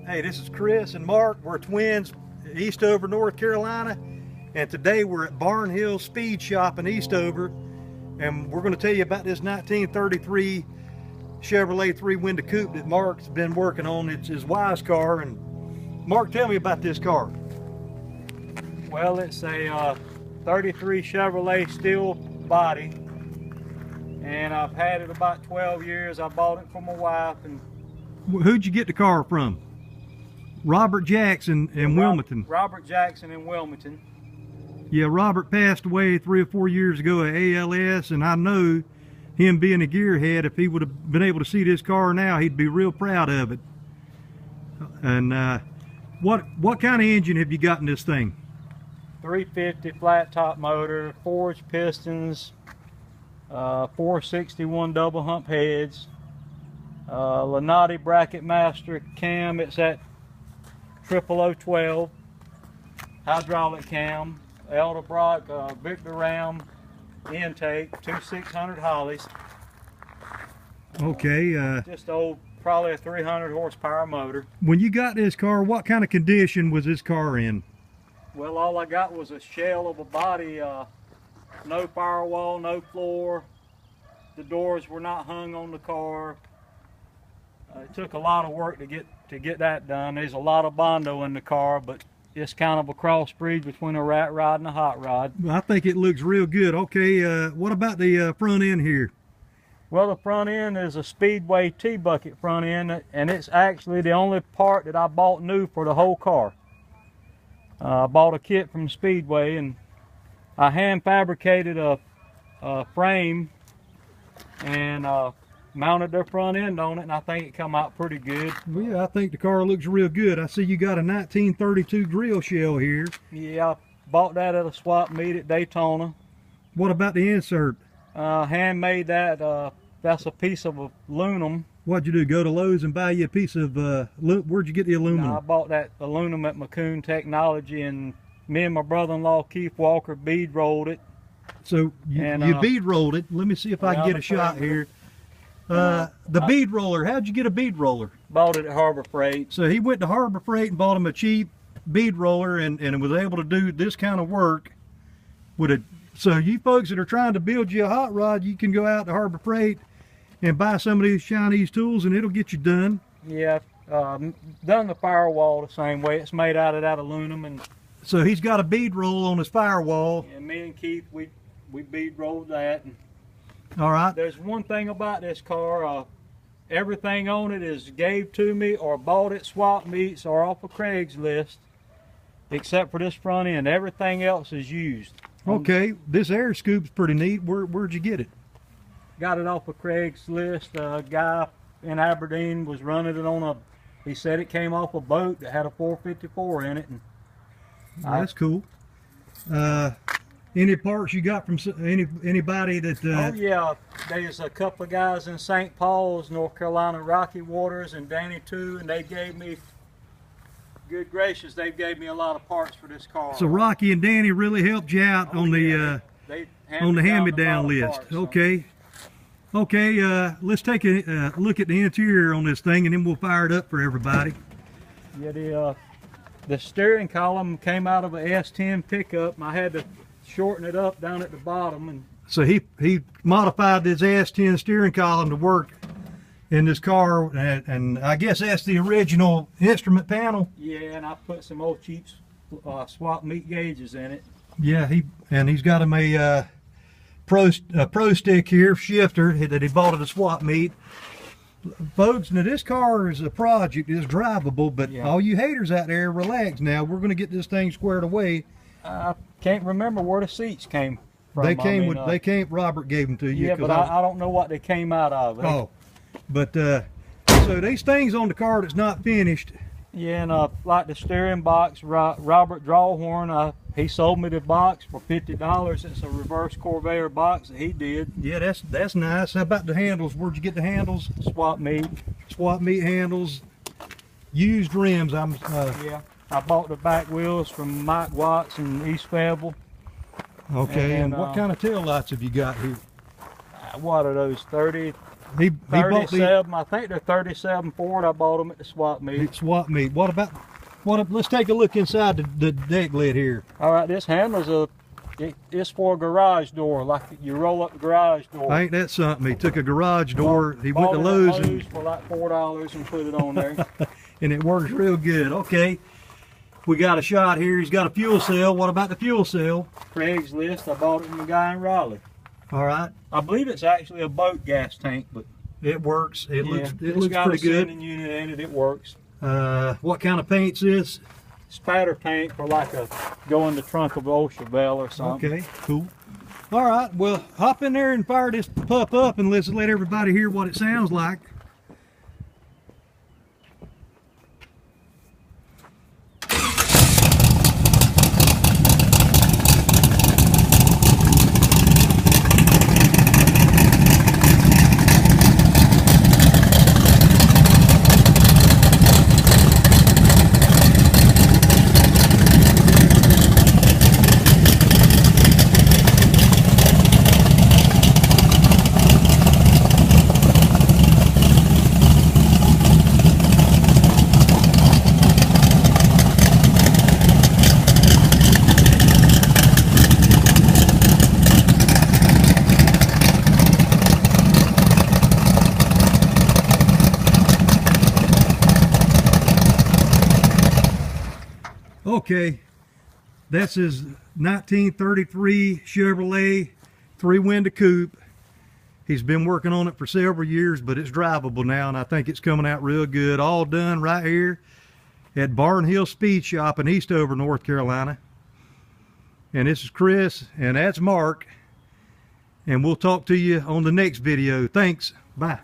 Hey, this is Chris and Mark. We're twins, Eastover, North Carolina, and today we're at Barnhill Speed Shop in Eastover, and we're going to tell you about this 1933 Chevrolet three-window coupe that Mark's been working on. It's his wife's car. And Mark, tell me about this car. Well, it's a 33 Chevrolet steel body, and I've had it about 12 years. I bought it for my wife. And who'd you get the car from? Robert Jackson in Wilmington. Robert Jackson in Wilmington. Yeah, Robert passed away 3 or 4 years ago at ALS, and I know him being a gearhead, if he would have been able to see this car now, he'd be real proud of it. And what kind of engine have you got in this thing? 350 flat top motor, forged pistons, 461 double hump heads, Lanati bracket master cam. It's at 00012 hydraulic cam, Edelbrock Victor Ram intake, 2600 Hollies. Okay. Just old, probably a 300 horsepower motor. When you got this car, what kind of condition was this car in? Well, all I got was a shell of a body, no firewall, no floor. The doors were not hung on the car. It took a lot of work to get that done. There's a lot of Bondo in the car, but it's kind of a crossbreed between a rat rod and a hot rod. I think it looks real good. Okay, what about the front end here? Well, the front end is a Speedway T-bucket front end, and it's actually the only part that I bought new for the whole car. I bought a kit from Speedway, and I hand fabricated a frame and mounted their front end on it, and I think it come out pretty good. Well, yeah, I think the car looks real good. I see you got a 1932 grill shell here. Yeah, I bought that at a swap meet at Daytona. What about the insert? Handmade that. That's a piece of aluminum. What'd you do, go to Lowe's and buy you a piece of, where'd you get the aluminum? I bought that aluminum at McCoon Technology, and me and my brother-in-law Keith Walker bead rolled it. So you bead rolled it. Let me see if I can get a shot here. The bead roller, how'd you get a bead roller? Bought it at Harbor Freight. So he went to Harbor Freight and bought him a cheap bead roller, and was able to do this kind of work with it. So you folks that are trying to build you a hot rod, you can go out to Harbor Freight and buy some of these Chinese tools, and it'll get you done. Yeah, done the firewall the same way. It's made out of that aluminum. And so he's got a bead roll on his firewall. And me and Keith, we bead rolled that. And all right. There's one thing about this car. Everything on it is gave to me or bought at swap meets or off of Craigslist, except for this front end. Everything else is used. Okay, this air scoop's pretty neat. Where'd you get it? Got it off of Craigslist. A guy in Aberdeen was running it on he said it came off a boat that had a 454 in it. And that's cool. Any parts you got from anybody that... Oh yeah, there's a couple of guys in St. Paul's, North Carolina, Rocky Waters, and Danny too, and they gave me, good gracious, they gave me a lot of parts for this car. So Rocky and Danny really helped you out on the hand-me-down list. Parts, okay. Okay, let's take a look at the interior on this thing, and then we'll fire it up for everybody. Yeah, the steering column came out of a S10 pickup, and I had to shorten it up down at the bottom. And so he modified this S10 steering column to work in this car, and I guess that's the original instrument panel. Yeah, and I put some old cheap swap meet gauges in it. Yeah, he's got him a pro stick here, shifter, that he bought at a swap meet. Folks, now this car is a project, it's drivable, but all you haters out there, relax now. We're going to get this thing squared away. I can't remember where the seats came from. They came, Robert gave them to you. Yeah, but I don't know what they came out of. Oh, but so these things on the car that's not finished. Yeah, and like the steering box, Robert Drawhorn, he sold me the box for $50. It's a reverse Corvair box that he did. Yeah, that's nice. How about the handles? Where'd you get the handles? Swap meet. Swap meet handles. Used rims. Yeah, I bought the back wheels from Mike Watts in East Fayetteville. Okay, and what kind of tail lights have you got here? What are those, 30 He bought these 37. I think they're 37 Ford. I bought them at the swap meet. swap meet. What about? Let's take a look inside the deck lid here. All right, this handle's it's for a garage door, like you roll up the garage door. Ain't that something? He took a garage door. He went Bought to it at Lowe's Lowe's for like $4 and put it on there. and it works real good. Okay, we got a shot here. He's got a fuel cell. What about the fuel cell? Craigslist. I bought it from a guy in Raleigh. All right, I believe it's actually a boat gas tank, but it works. It looks got pretty a good. sending unit in it. It works. What kind of paint's this? Spatter paint for like a go in the trunk of old Chevelle or something. Okay, cool. All right, well, hop in there and fire this pup up and let's let everybody hear what it sounds like. Okay, that's his 1933 Chevrolet 3-window coupe. He's been working on it for several years, but it's drivable now, and I think it's coming out real good. All done right here at Barnhill Speed Shop in Eastover, North Carolina. And this is Chris, and that's Mark. And we'll talk to you on the next video. Thanks. Bye.